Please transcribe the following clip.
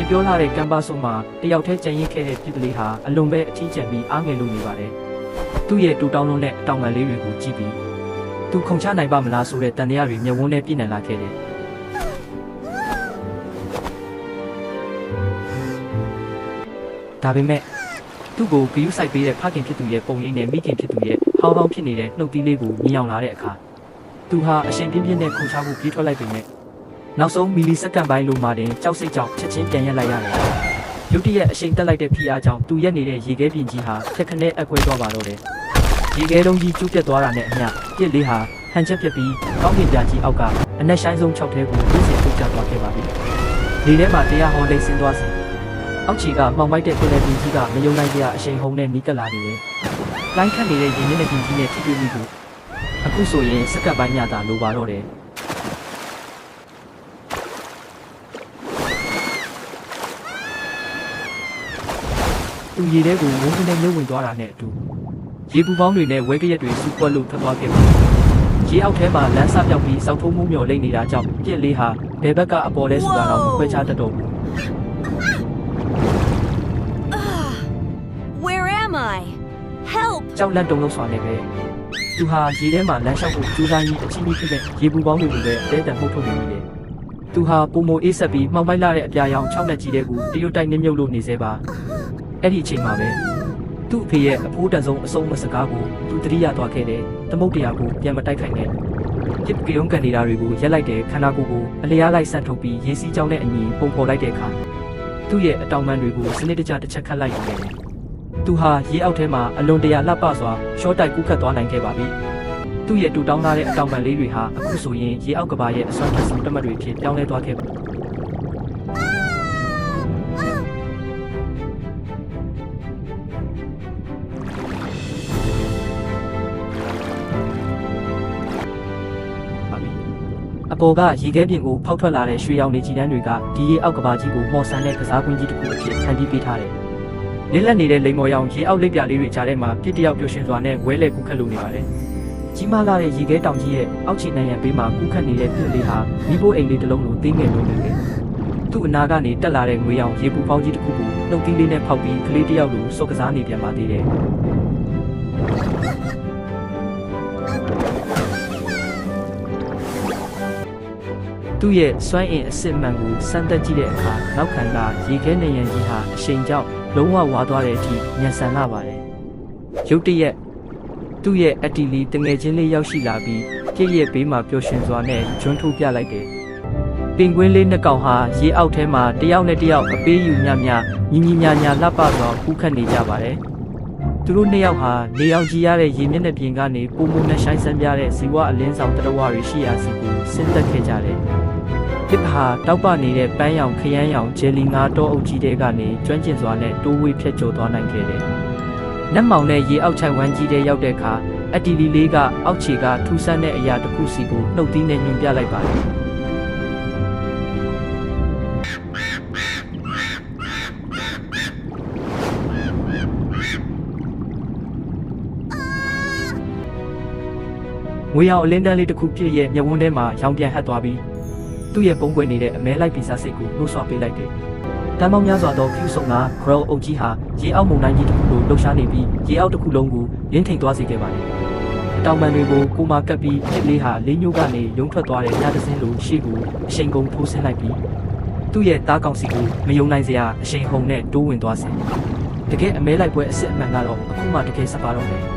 ပြောလာတဲ့ကမ်ပါဆိုမှာတယောက်တည်းကြံရင်ခဲ့တဲ့ပြည်ကလေးဟာအလွန်ပဲအထီးကျန်ပြီးအားငယ်လို့နေပါတယ်။သူ့ရဲ့တူတောင်းလုံးနဲ့အတောင်ပံလေးတွေကိုကြည့်ပြီးသူခုန်ချနိုင်ပါမလားဆိုတဲ့တန်တရားတွေမျက်ဝန်းနဲ့ပြည့်နေလာခဲ့တယ်။ဒါပေမဲ့သူ့ကိုဂရုစိုက်ပေးတဲ့ဖခင်ဖြစ်သူရဲ့ပုံရိပ်နဲ့မိခင်ဖြစ်သူရဲ့ဟောင်းဟောင်းဖြစ်နေတဲ့နှုတ်သီးလေးကိုမြင်အောင်လာတဲ့အခါသူဟာအရှင်ပြင်းပြင်းနဲ့ခုန်ချဖို့ပြေးထွက်လိုက်ပေမဲ့နောက်ဆုံးမီလီစက္ကန့်ပိုင်းလိုမှတင်ကြောက်စိတ်ကြောင့်ချက်ချင်းပြန်ရက်လိုက်ရတယ်။ရုတ်တရက်အရှိန်တက်လိုက်တဲ့ဖိအားကြောင့်သူရက်နေတဲ့ရေခဲပြင်ကြီးဟာဖြက်ခနဲ့အကွဲသွားပါတော့တယ်။ရေခဲလုံးကြီးကျုပ်ပြတ်သွားတာနဲ့အမျှပြစ်လေးဟာဟန်ချက်ပြက်ပြီးကောင်းကင်ပြာကြီးအောက်ကအနက်ရှိုင်းဆုံး6ထဲကိုပြည့်စင်ထုတ်ကျသွားခဲ့ပါပြီ။လေထဲမှာတရားဟောလိမ့်ဆင်းသွားစီအောက်ခြေကမှောင်မိုက်တဲ့ပင်လယ်ပြင်ကြီးကမယုံနိုင်စရာအရှိန်ဟုန်နဲ့နီးကပ်လာနေတယ်။လိုင်းခတ်နေတဲ့ရေမျက်နှာပြင်ကြီးနဲ့ထိတွေ့မှုကိုအခုဆိုရင်စက္ကန့်ပိုင်းညတာလိုပါတော့တယ်။သူရေထဲကိုဝုန်းကနေမြုပ်ဝင်သွားတာနဲ့အတူရေပူပေါင်းတွေနဲ့ဝဲကရက်တွေစုပွက်လို့ထွက်သွားခဲ့ပါတယ်။ရေအောက်ထဲမှာလမ်းစပြောက်ပြီးစောက်ထုံးမှုမျော်လိမ့်နေတာကြောင့်ပြစ်လေးဟာဘယ်ဘက်ကအပေါ်လဲဆိုတာတော့မခွဲခြားတတ်တော့ဘူး။ Where am I? Help! ကြောက်လန့်တုန်လှုပ်စွာနဲ့ပဲသူဟာရေထဲမှာလမ်းလျှောက်ဖို့ကြိုးစားရင်းအချင်းချင်းဖြစ်တဲ့ရေပူပေါင်းတွေကိုပဲအသေးတန်မှုတ်ထုတ်နေမိတယ်။သူဟာပုံမအေးဆက်ပြီးမှောင်မိုက်လာတဲ့အပြာရောင်6လက်ကြီးတဲ့ကိုတရွတ်တိုက်နှမြုပ်လို့နေသေးပါ။အဲ့ဒီအချိန်မှာပဲသူ့အဖေရဲ့အဖိုးတန်ဆုံးအဆုံးမစကားကိုသူတတိယသွားခဲ့တယ်။သမုတ်တရားကိုပြန်မတိုက်ခိုက်နဲ့။ဖြစ်ကြုံကန်နေတာတွေကိုရက်လိုက်တဲ့ခန္ဓာကိုယ်ကိုအလျားလိုက်ဆန့်ထုတ်ပြီးရေစီးကြောင်းနဲ့အညီပုံဖော်လိုက်တဲ့အခါသူ့ရဲ့အတောင်ပံတွေကိုစနစ်တကျတစ်ချက်ခတ်လိုက်ရခဲ့တယ်။သူဟာရေအောက်ထဲမှာအလွန်တရာလှပစွာရှော့တိုက်ကူးခတ်သွားနိုင်ခဲ့ပါပြီ။သူ့ရဲ့တူတောင်းထားတဲ့အတောင်ပံလေးတွေဟာအခုဆိုရင်ရေအောက်ကဘာရဲ့အစွမ်းထက်ဆုံးတမတ်တွေဖြစ်ပြောင်းလဲသွားခဲ့ပါအပေါ်ကရေခဲပြင်ကိုဖောက်ထွက်လာတဲ့ရွှေရောင်နေကြည်တန်းတွေကဒီရေအောက်ကဘာကြီးကိုမော်ဆန်တဲ့ကစားကွင်းကြီးတစ်ခုအဖြစ်ဖန်တီးပေးထားတယ်။လင်းလက်နေတဲ့လိမ်မော်ရောင်ရေအောက်လက်ပြလေးတွေကြားထဲမှာပြစ်တယောက်ပျော်ရွှင်စွာနဲ့ဝဲလဲကူးခတ်လို့နေပါတယ်။ကြီးမားလာတဲ့ရေခဲတောင်ကြီးရဲ့အောက်ခြေနံရံဘေးမှာကူးခတ်နေတဲ့ပြစ်လေးဟာမိဖို့အိမ်လေးတစ်လုံးလိုသေးငယ်လို့နေတယ်။သူ့အနာကနေတက်လာတဲ့ငွေရောင်ရေပူပေါင်းကြီးတစ်ခုကိုနှုတ်သီးလေးနဲ့ဖောက်ပြီးကလေးတစ်ယောက်လိုစော့ကစားနေပြန်ပါသေးတယ်။သူ့ရဲ့စွမ်းအင်အစစ်မှန်ကိုစမ်းသပ်ကြည့်တဲ့အခါနောက်ခံကရေခဲနေရန်ကြီးဟာအရှိန်ကြောင့်လုံးဝဝါသွားတဲ့အထိညံဆန်လာပါတယ်။ရုတ်တရက်သူ့ရဲ့အတီလီတငယ်ချင်းလေးရောက်ရှိလာပြီးပြည့်ရဲ့ဘေးမှာပျော်ရွှင်စွာနဲ့ကျွန်းထိုးပြလိုက်တယ်။ပင်ကွင်းလေးနှစ်ကောင်ဟာရေအောက်ထဲမှာတယောက်နဲ့တယောက်အပေးယူညံ့ညညီညီညာညာလှပစွာကူးခတ်နေကြပါတယ်။သူတို့နှစ်ယောက်ဟာနေအောင်ကြည့်ရတဲ့ရေမျက်နှာပြင်ကနေပုံမနဲ့ဆိုင်ဆန်းပြတဲ့ဇီဝအလင်းဆောင်တရဝတွေရှိရာစီကိုဆင်းသက်ခဲ့ကြတယ်။တစ်ဟာတောက်ပနေတဲ့ပန်းရောင်ခရမ်းရောင်ဂျယ်လီငါတောအုပ်ကြီးတွေကနေကျွမ်းကျင်စွာနဲ့တိုးဝေးဖြတ်ကျော်သွားနိုင်ခဲ့တယ်။နတ်မောင်နဲ့ရေအောက်ချိုင်ဝမ်းကြီးတွေရောက်တဲ့အခါအတီလီလေးကအောက်ခြေကထူဆန်းတဲ့အရာတစ်ခုစီကိုနှုတ်သီးနဲ့ညွှန်ပြလိုက်ပါတယ်။ငွေရောင်အလင်းတန်းလေးတစ်ခုပြည့်ရဲ့မျက်ဝန်းထဲမှာရောင်ပြန်ဟပ်သွားပြီးသူ့ရဲ့ပုံကွယ်နေတဲ့အမဲလိုက်ပီစာစိတ်ကိုနှိုးဆွပေးလိုက်တယ်။တမ်းပေါင်းများစွာသောဖြူဆုံကဂရောအုပ်ကြီးဟာရေအောက်မုန်တိုင်းကြီးတစ်ခုလိုလှုပ်ရှားနေပြီးရေအောက်တစ်ခုလုံးကိုလင်းထိန်သွားစေခဲ့ပါတယ်။တောင်ပံတွေကိုကိုမာကပ်ပြီးဖြစ်လေးဟာလေးညိုးကနေရုံထွက်သွားတဲ့ညတစင်းလိုရှေ့ကိုအရှိန်ကုန်ထိုးဆင်းလိုက်ပြီးသူ့ရဲ့သားကောင်စီကိုမယုံနိုင်စရာအရှိန်ဟုန်နဲ့တိုးဝင်သွားစေ။တကယ်အမဲလိုက်ပွဲအစ်စ်အမှန်ကတော့အခုမှတကယ်ဆက်ပါတော့မယ်။